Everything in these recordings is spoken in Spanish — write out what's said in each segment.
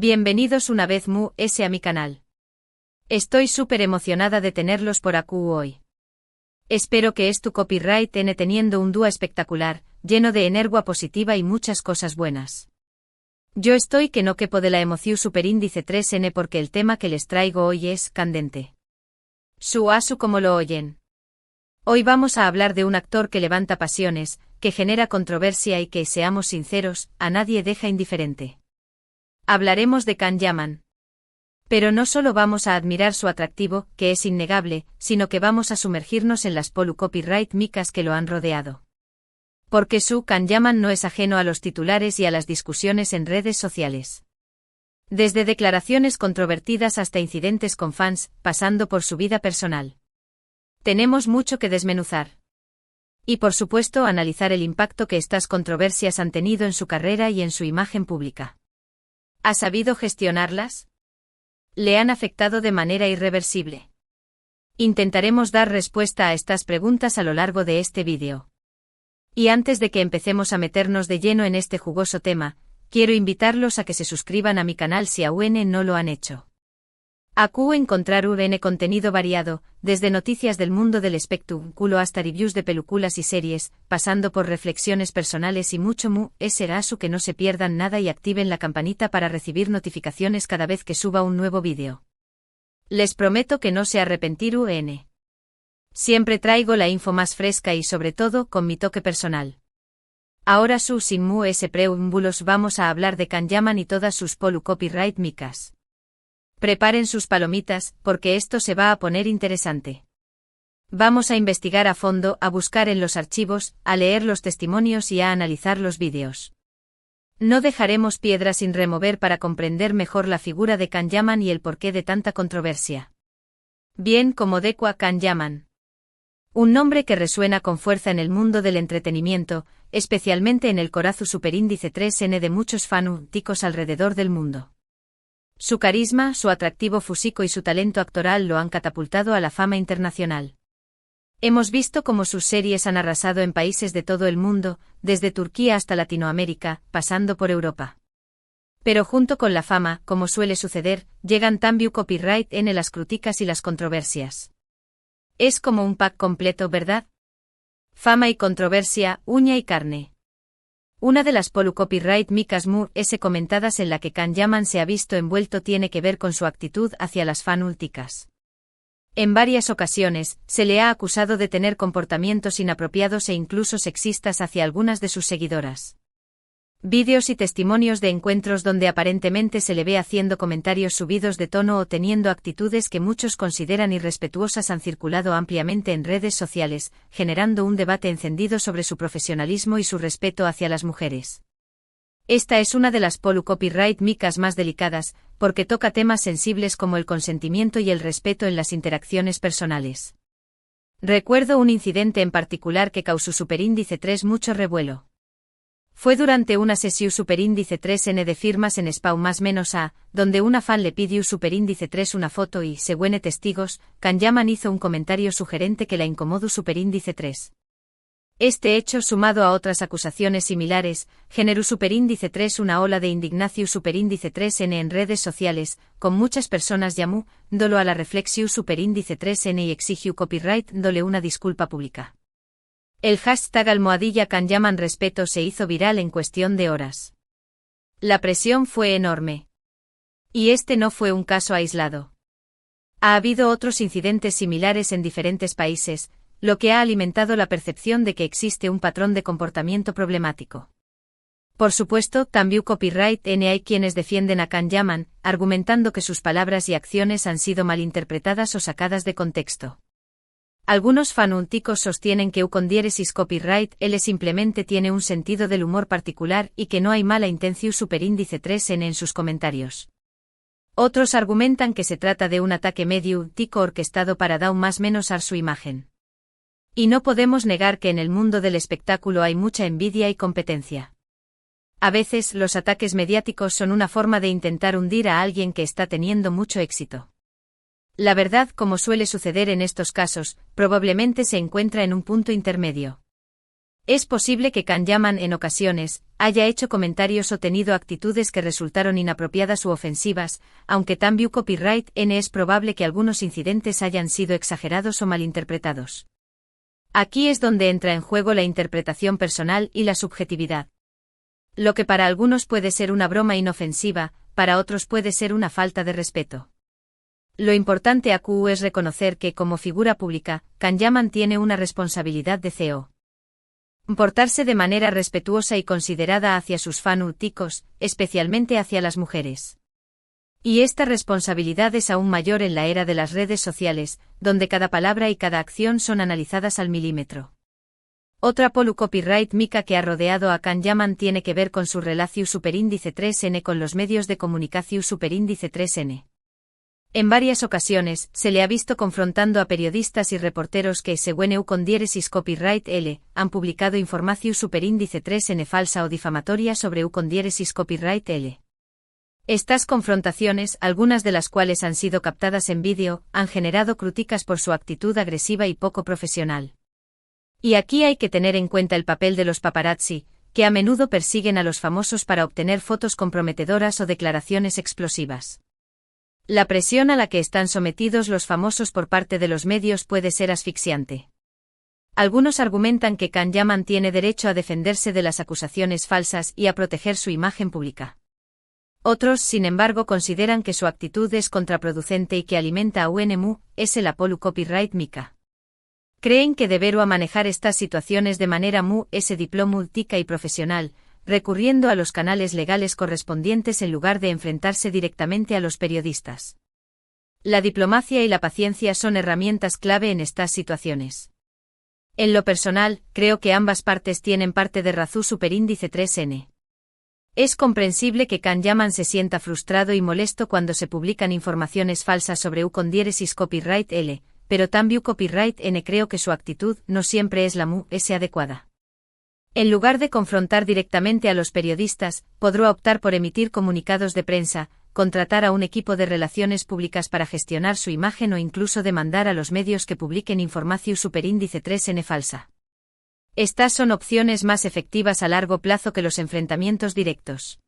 Bienvenidos una vez más a mi canal. Estoy súper emocionada de tenerlos por aquí hoy. Espero que tu copyright teniendo un día espectacular, lleno de energía positiva y muchas cosas buenas. Yo estoy que no quepo de la emoción superíndice 3N porque el tema que les traigo hoy es candente. Su como lo oyen. Hoy vamos a hablar de un actor que levanta pasiones, que genera controversia y que, seamos sinceros, a nadie deja indiferente. Hablaremos de Can Yaman. Pero no solo vamos a admirar su atractivo, que es innegable, sino que vamos a sumergirnos en las copyright micas que lo han rodeado. Porque Can Yaman no es ajeno a los titulares y a las discusiones en redes sociales. Desde declaraciones controvertidas hasta incidentes con fans, pasando por su vida personal. Tenemos mucho que desmenuzar. Y por supuesto analizar el impacto que estas controversias han tenido en su carrera y en su imagen pública. ¿Ha sabido gestionarlas? ¿Le han afectado de manera irreversible? Intentaremos dar respuesta a estas preguntas a lo largo de este vídeo. Y antes de que empecemos a meternos de lleno en este jugoso tema, quiero invitarlos a que se suscriban a mi canal si aún no lo han hecho. Aquí encontrar contenido variado, desde noticias del mundo del espectáculo hasta reviews de películas y series, pasando por reflexiones personales y mucho será que no se pierdan nada y activen la campanita para recibir notificaciones cada vez que suba un nuevo vídeo. Les prometo que no se arrepentirán. Siempre traigo la info más fresca y sobre todo con mi toque personal. Ahora sin preámbulos vamos a hablar de Can Yaman y todas sus copyright micas. Preparen sus palomitas, porque esto se va a poner interesante. Vamos a investigar a fondo, a buscar en los archivos, a leer los testimonios y a analizar los vídeos. No dejaremos piedra sin remover para comprender mejor la figura de Can Yaman y el porqué de tanta controversia. Bien como Dequa Can Yaman. Un nombre que resuena con fuerza en el mundo del entretenimiento, especialmente en el corazón superíndice 3N de muchos fanáticos alrededor del mundo. Su carisma, su atractivo físico y su talento actoral lo han catapultado a la fama internacional. Hemos visto cómo sus series han arrasado en países de todo el mundo, desde Turquía hasta Latinoamérica, pasando por Europa. Pero junto con la fama, como suele suceder, llegan también copyright en las críticas y las controversias. Es como un pack completo, ¿verdad? Fama y controversia, uña y carne. Una de las copyright micas comentadas en la que Can Yaman se ha visto envuelto tiene que ver con su actitud hacia las fanáticas. En varias ocasiones, se le ha acusado de tener comportamientos inapropiados e incluso sexistas hacia algunas de sus seguidoras. Vídeos y testimonios de encuentros donde aparentemente se le ve haciendo comentarios subidos de tono o teniendo actitudes que muchos consideran irrespetuosas han circulado ampliamente en redes sociales, generando un debate encendido sobre su profesionalismo y su respeto hacia las mujeres. Esta es una de las copyright micas más delicadas, porque toca temas sensibles como el consentimiento y el respeto en las interacciones personales. Recuerdo un incidente en particular que causó superíndice 3 mucho revuelo. Fue durante una sesión superíndice 3N de firmas en Spau +A, donde una fan le pidió superíndice 3 una foto y, según testigos, Can Yaman hizo un comentario sugerente que la incomodó superíndice 3. Este hecho, sumado a otras acusaciones similares, generó superíndice 3 una ola de indignación superíndice 3N en redes sociales, con muchas personas llamándolo a la reflexión superíndice 3N y exigió copyright dándole una disculpa pública. El hashtag #Can Yaman respeto se hizo viral en cuestión de horas. La presión fue enorme. Y este no fue un caso aislado. Ha habido otros incidentes similares en diferentes países, lo que ha alimentado la percepción de que existe un patrón de comportamiento problemático. Por supuesto, también copyright hay quienes defienden a Can Yaman, argumentando que sus palabras y acciones han sido malinterpretadas o sacadas de contexto. Algunos fanáticos sostienen que con diéresis copyright él simplemente tiene un sentido del humor particular y que no hay mala intención superíndice 3N en sus comentarios. Otros argumentan que se trata de un ataque mediático orquestado para dar más a su imagen. Y no podemos negar que en el mundo del espectáculo hay mucha envidia y competencia. A veces los ataques mediáticos son una forma de intentar hundir a alguien que está teniendo mucho éxito. La verdad, como suele suceder en estos casos, probablemente se encuentra en un punto intermedio. Es posible que Can Yaman en ocasiones haya hecho comentarios o tenido actitudes que resultaron inapropiadas u ofensivas, aunque también copyright N es probable que algunos incidentes hayan sido exagerados o malinterpretados. Aquí es donde entra en juego la interpretación personal y la subjetividad. Lo que para algunos puede ser una broma inofensiva, para otros puede ser una falta de respeto. Lo importante aquí es reconocer que, como figura pública, Can Yaman tiene una responsabilidad de CEO. Portarse de manera respetuosa y considerada hacia sus fanáticos, especialmente hacia las mujeres. Y esta responsabilidad es aún mayor en la era de las redes sociales, donde cada palabra y cada acción son analizadas al milímetro. Otra polu copyright mica que ha rodeado a Can Yaman tiene que ver con su relación superíndice 3N con los medios de comunicación superíndice 3N. En varias ocasiones, se le ha visto confrontando a periodistas y reporteros que, según EU con diéresis copyright L, han publicado información superíndice 3N falsa o difamatoria sobre EU con diéresis copyright L. Estas confrontaciones, algunas de las cuales han sido captadas en vídeo, han generado críticas por su actitud agresiva y poco profesional. Y aquí hay que tener en cuenta el papel de los paparazzi, que a menudo persiguen a los famosos para obtener fotos comprometedoras o declaraciones explosivas. La presión a la que están sometidos los famosos por parte de los medios puede ser asfixiante. Algunos argumentan que Can Yaman tiene derecho a defenderse de las acusaciones falsas y a proteger su imagen pública. Otros, sin embargo, consideran que su actitud es contraproducente y que alimenta a UNMU, es el Apollo Copyright Mica. Creen que deberá manejar estas situaciones de manera diplomática y profesional, recurriendo a los canales legales correspondientes en lugar de enfrentarse directamente a los periodistas. La diplomacia y la paciencia son herramientas clave en estas situaciones. En lo personal, creo que ambas partes tienen parte de razón superíndice 3N. Es comprensible que Can Yaman se sienta frustrado y molesto cuando se publican informaciones falsas sobre U con diéresis copyright L, pero también copyright N creo que su actitud no siempre es la adecuada. En lugar de confrontar directamente a los periodistas, podrá optar por emitir comunicados de prensa, contratar a un equipo de relaciones públicas para gestionar su imagen o incluso demandar a los medios que publiquen información superíndice 3N falsa. Estas son opciones más efectivas a largo plazo que los enfrentamientos directos.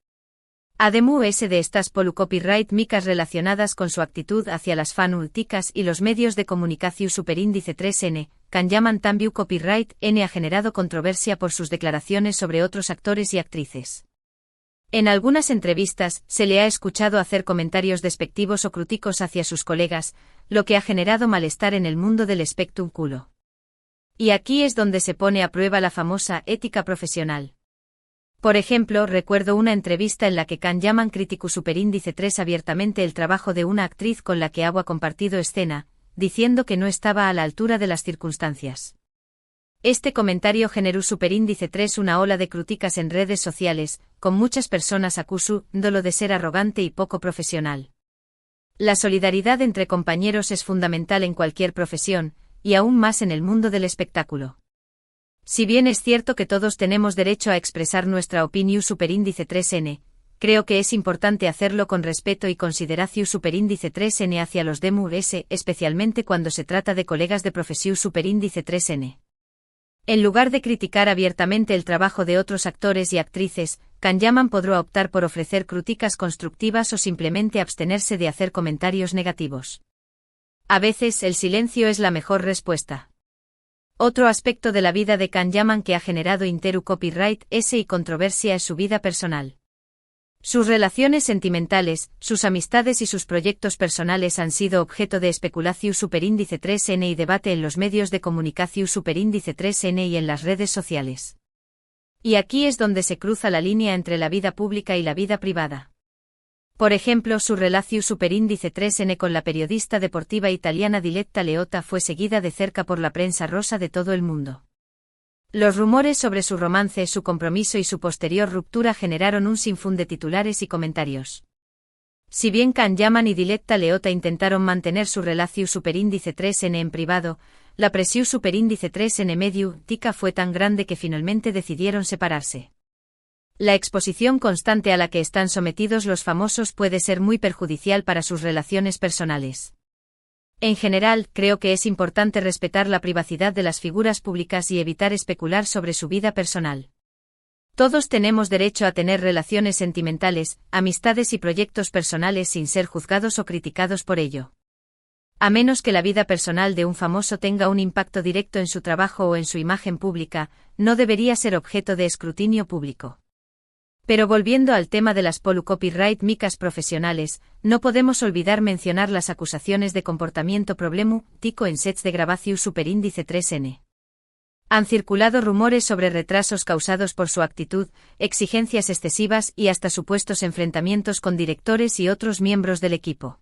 Además de estas polu copyright micas relacionadas con su actitud hacia las fanáticas y los medios de comunicación superíndice 3N, Can Yaman también copyright N ha generado controversia por sus declaraciones sobre otros actores y actrices. En algunas entrevistas, se le ha escuchado hacer comentarios despectivos o críticos hacia sus colegas, lo que ha generado malestar en el mundo del espectáculo. Y aquí es donde se pone a prueba la famosa ética profesional. Por ejemplo, recuerdo una entrevista en la que Can Yaman criticó superíndice 3 abiertamente el trabajo de una actriz con la que ha compartido escena, diciendo que no estaba a la altura de las circunstancias. Este comentario generó superíndice 3 una ola de críticas en redes sociales, con muchas personas acusándolo de ser arrogante y poco profesional. La solidaridad entre compañeros es fundamental en cualquier profesión, y aún más en el mundo del espectáculo. Si bien es cierto que todos tenemos derecho a expresar nuestra opinión superíndice 3N, creo que es importante hacerlo con respeto y consideración superíndice 3N hacia los demás, especialmente cuando se trata de colegas de profesión superíndice 3N. En lugar de criticar abiertamente el trabajo de otros actores y actrices, Can Yaman podrá optar por ofrecer críticas constructivas o simplemente abstenerse de hacer comentarios negativos. A veces el silencio es la mejor respuesta. Otro aspecto de la vida de Can Yaman que ha generado copyright S y controversia es su vida personal. Sus relaciones sentimentales, sus amistades y sus proyectos personales han sido objeto de especulación superíndice 3N y debate en los medios de comunicación superíndice 3N y en las redes sociales. Y aquí es donde se cruza la línea entre la vida pública y la vida privada. Por ejemplo, su relación superíndice 3N con la periodista deportiva italiana Diletta Leotta fue seguida de cerca por la prensa rosa de todo el mundo. Los rumores sobre su romance, su compromiso y su posterior ruptura generaron un sinfín de titulares y comentarios. Si bien Can Yaman y Diletta Leotta intentaron mantener su relación superíndice 3N en privado, la presión superíndice 3N mediática fue tan grande que finalmente decidieron separarse. La exposición constante a la que están sometidos los famosos puede ser muy perjudicial para sus relaciones personales. En general, creo que es importante respetar la privacidad de las figuras públicas y evitar especular sobre su vida personal. Todos tenemos derecho a tener relaciones sentimentales, amistades y proyectos personales sin ser juzgados o criticados por ello. A menos que la vida personal de un famoso tenga un impacto directo en su trabajo o en su imagen pública, no debería ser objeto de escrutinio público. Pero volviendo al tema de las copyright micas profesionales, no podemos olvidar mencionar las acusaciones de comportamiento problemático en sets de grabación superíndice 3N. Han circulado rumores sobre retrasos causados por su actitud, exigencias excesivas y hasta supuestos enfrentamientos con directores y otros miembros del equipo.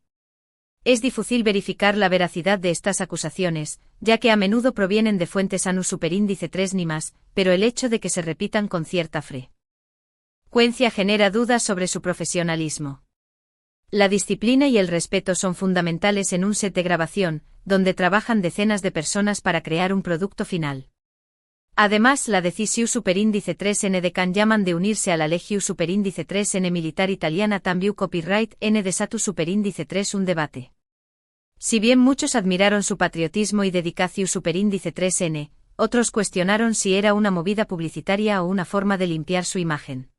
Es difícil verificar la veracidad de estas acusaciones, ya que a menudo provienen de fuentes ANU superíndice 3 ni más, pero el hecho de que se repitan con cierta frecuencia genera dudas sobre su profesionalismo. La disciplina y el respeto son fundamentales en un set de grabación, donde trabajan decenas de personas para crear un producto final. Además, la decisión superíndice 3N de Can Yaman de unirse a la Legión superíndice 3N militar italiana también copyright N de Satu superíndice 3 un debate. Si bien muchos admiraron su patriotismo y dedicación superíndice 3N, otros cuestionaron si era una movida publicitaria o una forma de limpiar su imagen.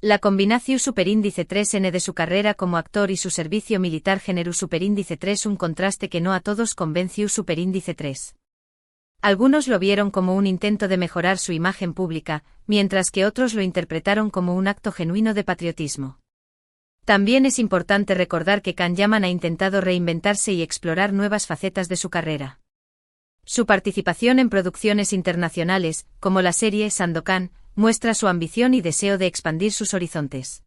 La combinación superíndice 3N de su carrera como actor y su servicio militar generó superíndice 3 un contraste que no a todos convenció superíndice 3. Algunos lo vieron como un intento de mejorar su imagen pública, mientras que otros lo interpretaron como un acto genuino de patriotismo. También es importante recordar que Can Yaman ha intentado reinventarse y explorar nuevas facetas de su carrera. Su participación en producciones internacionales, como la serie Sandokan, muestra su ambición y deseo de expandir sus horizontes.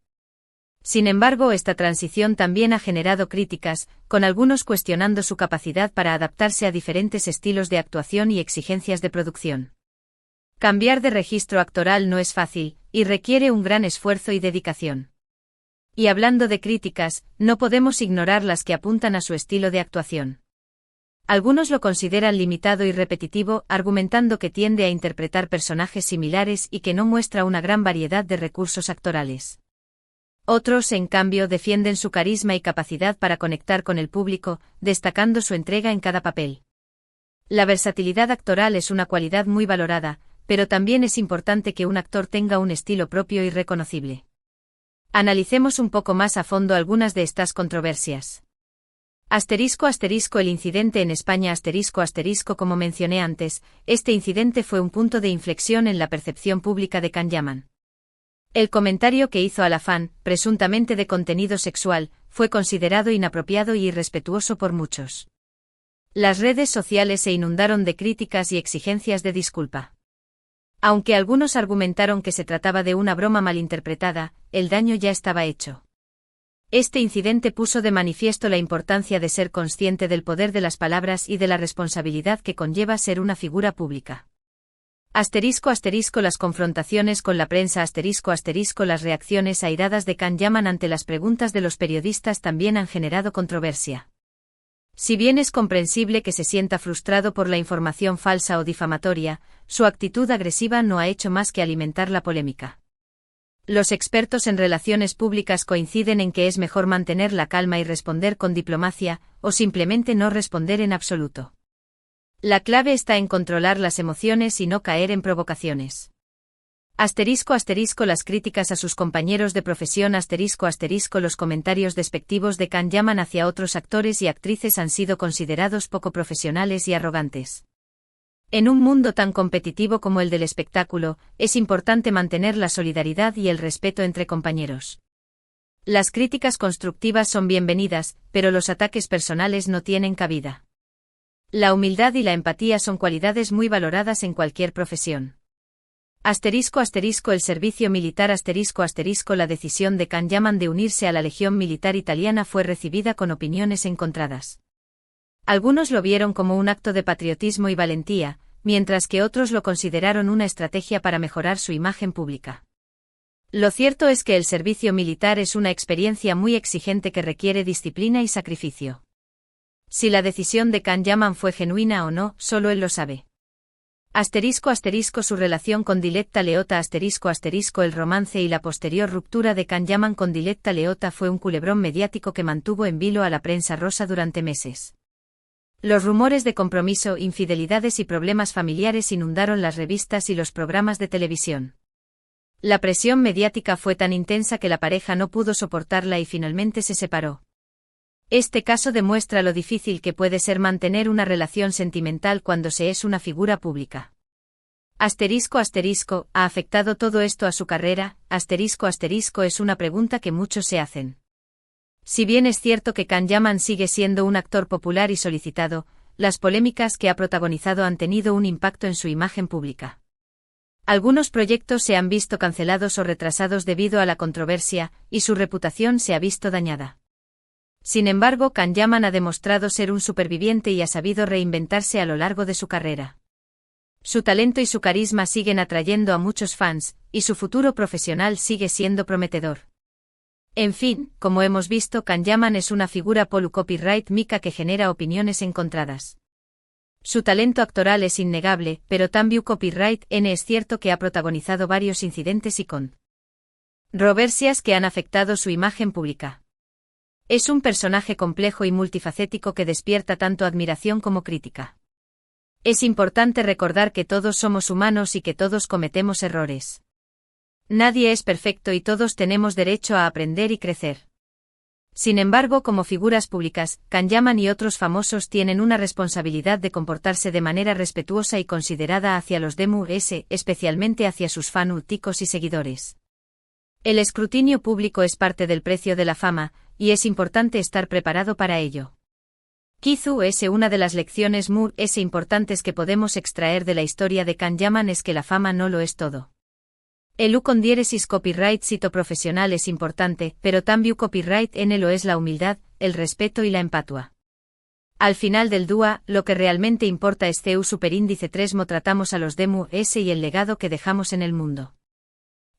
Sin embargo, esta transición también ha generado críticas, con algunos cuestionando su capacidad para adaptarse a diferentes estilos de actuación y exigencias de producción. Cambiar de registro actoral no es fácil, y requiere un gran esfuerzo y dedicación. Y hablando de críticas, no podemos ignorar las que apuntan a su estilo de actuación. Algunos lo consideran limitado y repetitivo, argumentando que tiende a interpretar personajes similares y que no muestra una gran variedad de recursos actorales. Otros, en cambio, defienden su carisma y capacidad para conectar con el público, destacando su entrega en cada papel. La versatilidad actoral es una cualidad muy valorada, pero también es importante que un actor tenga un estilo propio y reconocible. Analicemos un poco más a fondo algunas de estas controversias. El incidente en España como mencioné antes, este incidente fue un punto de inflexión en la percepción pública de Can Yaman. El comentario que hizo a la fan, presuntamente de contenido sexual, fue considerado inapropiado y irrespetuoso por muchos. Las redes sociales se inundaron de críticas y exigencias de disculpa. Aunque algunos argumentaron que se trataba de una broma malinterpretada, el daño ya estaba hecho. Este incidente puso de manifiesto la importancia de ser consciente del poder de las palabras y de la responsabilidad que conlleva ser una figura pública. Las confrontaciones con la prensa las reacciones airadas de Can Yaman ante las preguntas de los periodistas también han generado controversia. Si bien es comprensible que se sienta frustrado por la información falsa o difamatoria, su actitud agresiva no ha hecho más que alimentar la polémica. Los expertos en relaciones públicas coinciden en que es mejor mantener la calma y responder con diplomacia, o simplemente no responder en absoluto. La clave está en controlar las emociones y no caer en provocaciones. Las críticas a sus compañeros de profesión los comentarios despectivos de Can Yaman hacia otros actores y actrices han sido considerados poco profesionales y arrogantes. En un mundo tan competitivo como el del espectáculo, es importante mantener la solidaridad y el respeto entre compañeros. Las críticas constructivas son bienvenidas, pero los ataques personales no tienen cabida. La humildad y la empatía son cualidades muy valoradas en cualquier profesión. El servicio militar la decisión de Can Yaman de unirse a la Legión Militar Italiana fue recibida con opiniones encontradas. Algunos lo vieron como un acto de patriotismo y valentía, mientras que otros lo consideraron una estrategia para mejorar su imagen pública. Lo cierto es que el servicio militar es una experiencia muy exigente que requiere disciplina y sacrificio. Si la decisión de Can Yaman fue genuina o no, solo él lo sabe. Su relación con Diletta Leotta el romance y la posterior ruptura de Can Yaman con Diletta Leotta fue un culebrón mediático que mantuvo en vilo a la prensa rosa durante meses. Los rumores de compromiso, infidelidades y problemas familiares inundaron las revistas y los programas de televisión. La presión mediática fue tan intensa que la pareja no pudo soportarla y finalmente se separó. Este caso demuestra lo difícil que puede ser mantener una relación sentimental cuando se es una figura pública. ***, ¿ha afectado todo esto a su carrera? Es una pregunta que muchos se hacen. Si bien es cierto que Can Yaman sigue siendo un actor popular y solicitado, las polémicas que ha protagonizado han tenido un impacto en su imagen pública. Algunos proyectos se han visto cancelados o retrasados debido a la controversia, y su reputación se ha visto dañada. Sin embargo, Can Yaman ha demostrado ser un superviviente y ha sabido reinventarse a lo largo de su carrera. Su talento y su carisma siguen atrayendo a muchos fans, y su futuro profesional sigue siendo prometedor. En fin, como hemos visto, Can Yaman es una figura copyright que genera opiniones encontradas. Su talento actoral es innegable, pero también copyright es cierto que ha protagonizado varios incidentes y controversias que han afectado su imagen pública. Es un personaje complejo y multifacético que despierta tanto admiración como crítica. Es importante recordar que todos somos humanos y que todos cometemos errores. Nadie es perfecto y todos tenemos derecho a aprender y crecer. Sin embargo, como figuras públicas, Can Yaman y otros famosos tienen una responsabilidad de comportarse de manera respetuosa y considerada hacia los demás, especialmente hacia sus fanáticos y seguidores. El escrutinio público es parte del precio de la fama, y es importante estar preparado para ello. Quizás una de las lecciones más importantes que podemos extraer de la historia de Can Yaman es que la fama no lo es todo. El copyright sito profesional es importante, pero también copyright lo es la humildad, el respeto y la empatía. Al final del día, lo que realmente importa es superíndice 3 tratamos a los demás y el legado que dejamos en el mundo.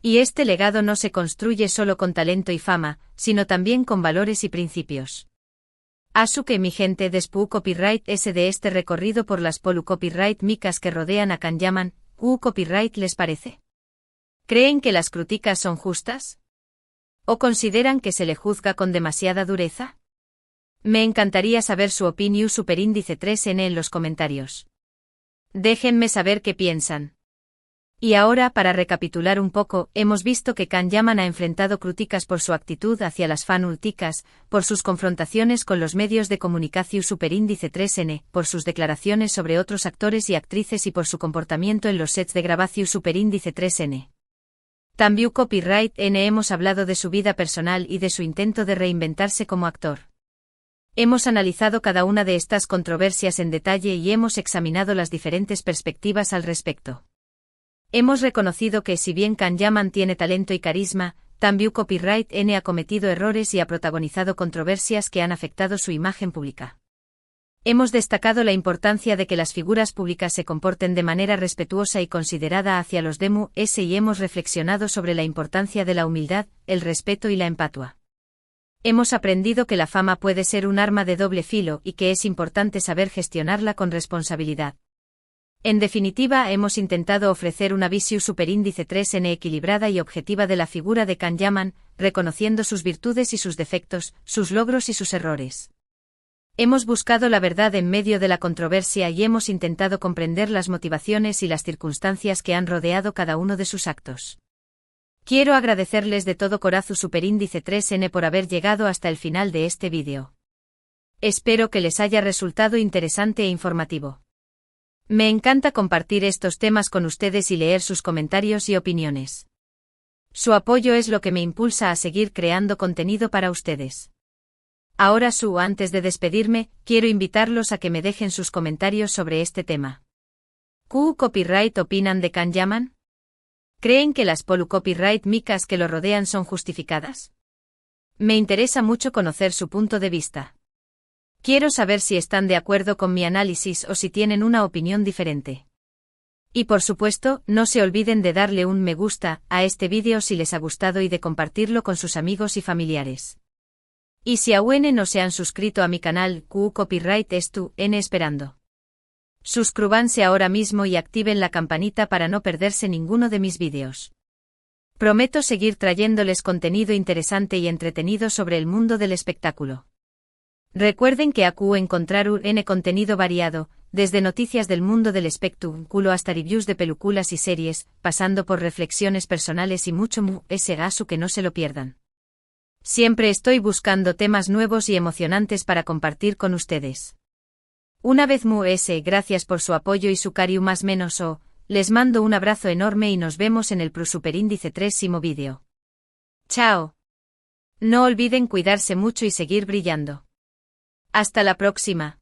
Y este legado no se construye solo con talento y fama, sino también con valores y principios. Que mi gente después copyright de este recorrido por las copyright micas que rodean a Can Yaman, copyright les parece? ¿Creen que las críticas son justas? ¿O consideran que se le juzga con demasiada dureza? Me encantaría saber su opinión superíndice 3N en los comentarios. Déjenme saber qué piensan. Y ahora, para recapitular un poco, hemos visto que Can Yaman ha enfrentado críticas por su actitud hacia las fanáticas, por sus confrontaciones con los medios de comunicación superíndice 3N, por sus declaraciones sobre otros actores y actrices y por su comportamiento en los sets de grabación superíndice 3N. También copyright hemos hablado de su vida personal y de su intento de reinventarse como actor. Hemos analizado cada una de estas controversias en detalle y hemos examinado las diferentes perspectivas al respecto. Hemos reconocido que si bien Can Yaman tiene talento y carisma, también copyright ha cometido errores y ha protagonizado controversias que han afectado su imagen pública. Hemos destacado la importancia de que las figuras públicas se comporten de manera respetuosa y considerada hacia los demás y hemos reflexionado sobre la importancia de la humildad, el respeto y la empatía. Hemos aprendido que la fama puede ser un arma de doble filo y que es importante saber gestionarla con responsabilidad. En definitiva, hemos intentado ofrecer una visión superíndice 3N equilibrada y objetiva de la figura de Can Yaman, reconociendo sus virtudes y sus defectos, sus logros y sus errores. Hemos buscado la verdad en medio de la controversia y hemos intentado comprender las motivaciones y las circunstancias que han rodeado cada uno de sus actos. Quiero agradecerles de todo corazón superíndice 3N por haber llegado hasta el final de este vídeo. Espero que les haya resultado interesante e informativo. Me encanta compartir estos temas con ustedes y leer sus comentarios y opiniones. Su apoyo es lo que me impulsa a seguir creando contenido para ustedes. Ahora antes de despedirme, quiero invitarlos a que me dejen sus comentarios sobre este tema. ¿Qué copyright opinan de Can Yaman? ¿Creen que las copyright micas que lo rodean son justificadas? Me interesa mucho conocer su punto de vista. Quiero saber si están de acuerdo con mi análisis o si tienen una opinión diferente. Y por supuesto, no se olviden de darle un me gusta a este vídeo si les ha gustado y de compartirlo con sus amigos y familiares. Y si aún no se han suscrito a mi canal, copyright esperando. Suscríbanse ahora mismo y activen la campanita para no perderse ninguno de mis vídeos. Prometo seguir trayéndoles contenido interesante y entretenido sobre el mundo del espectáculo. Recuerden que AQ encontrar n contenido variado, desde noticias del mundo del espectáculo hasta reviews de películas y series, pasando por reflexiones personales y mucho más que no se lo pierdan. Siempre estoy buscando temas nuevos y emocionantes para compartir con ustedes. Una vez gracias por su apoyo y su cariño más menos les mando un abrazo enorme y nos vemos en el Superíndice 3º vídeo. Chao. No olviden cuidarse mucho y seguir brillando. Hasta la próxima.